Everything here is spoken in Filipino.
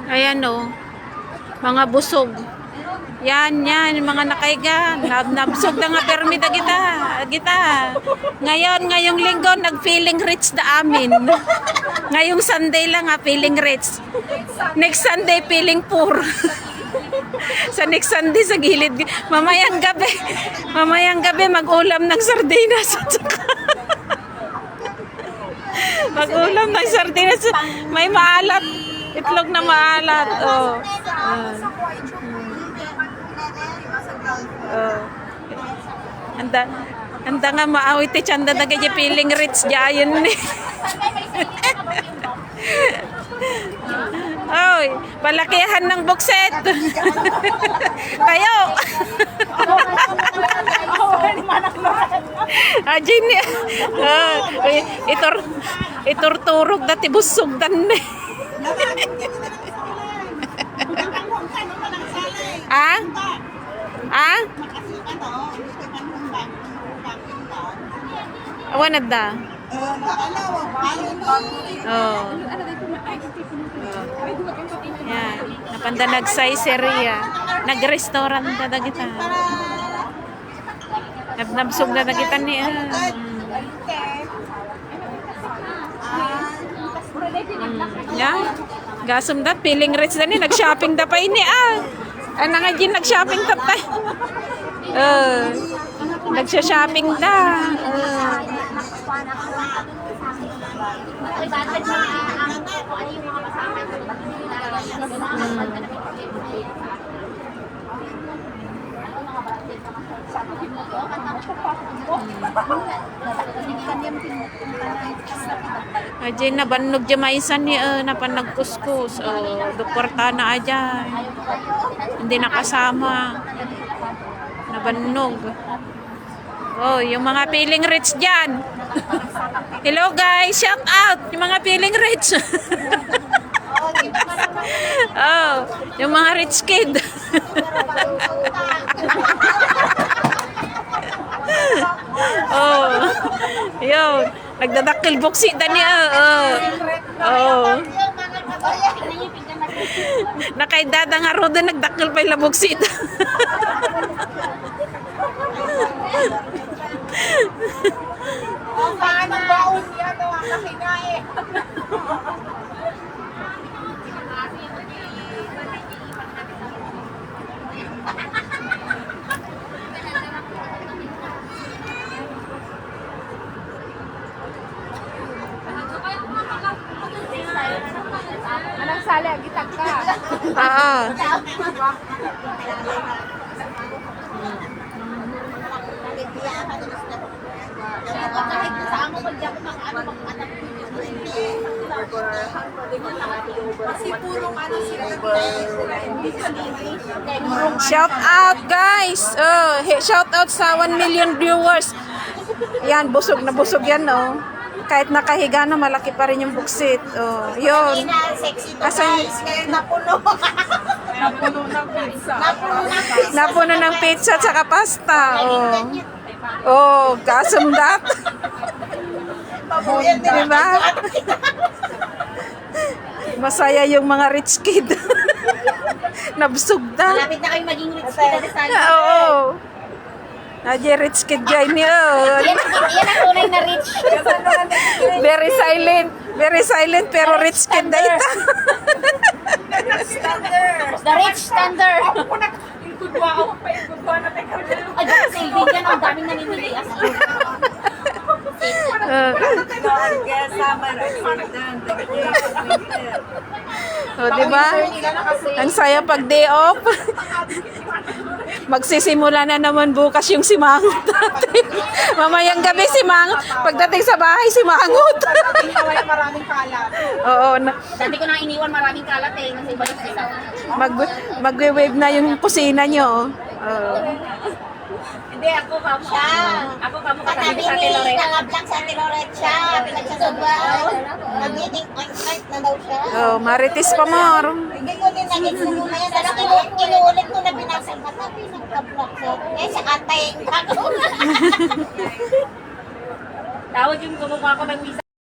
Ayan o, mga busog. Yan, mga nakaiga. Nabsog na nga permita kita. Ngayong linggo, nag-feeling rich na amin. Ngayong Sunday lang feeling rich. Next Sunday, feeling poor. Sa next Sunday, sa gilid. Mamayang gabi, mag-ulam ng sardinas. Mag-ulam ng sardinas. May maalat. Itlog na maalat. Oh. Anda nga maawit chanda na kaya feeling rich jayon ni. Oy, palakihan ng bukset. Kayo. Ajin ni. Iturturog dati busog dan ni. Awan da. Oh. Yan. Napanda nagsayseria. Nag-restaurant na kita. Nabsog na kita niya. Yan. Gasum da. Feeling rich na ni. Nag-shopping da pa ini Ano nga din nag-shopping da pa. Nagsha-shopping da. Ajay na banog jamaisan ni napanagkuskus. Duporta na aja. Hindi nakasama. Nabanog. Oh, yung mga feeling rich dyan. Hello guys, shout out yung mga feeling rich. Oh, yung mga rich kid. Oh, yun. Nagdadakil buksi na niya. Oh. Nakaidada nga roda nagdakil pa yung buksi. Paano baon yan? Nakakinae. Anong sali? Agitag ka. Oo. Shout out guys. Shout out sa 1 million viewers. Yan, busog na busog yan, no. Kahit nakahiga na, malaki pa rin yung buksit. Oh, yun. Kasi napuno. Napuno ng pizza. Napuno ng pizza at saka pasta. Oh, kasumdat. Diba? Masaya yung mga rich kid. Nabsog na. Malapit na kayo maging rich kid. Oo. Nadya rich kid dyan niyo. Yan ang tunay na rich. Very silent pero rich kid na ito. The rich standard. Ay, Sylvie dyan, ang daming namimili. Diba? Ang saya pag day off. Magsisimula na naman bukas yung simangot natin. Mamayang gabi simangot. Pagdating sa bahay, simangot. Maraming kalat. Oo. Dati ko na iniwan maraming kalat eh. Kasi iba sa isa. Magwe-wave na yung kusina nyo. Hindi Hindi, ako kamo. Siya. Ako kamo Katabi katabi sa ni Teloret. Tangab lang sa Tiloret siya. Pinagsasabaw. Nag-meeting point na daw siya. Oh, marites pa more. Hindi ko din naging muna yan. Pero kinuulit ko na binasal mata. Pinagka-block siya. Eh, sa atay. Tawag yung gumawa ko ng visa.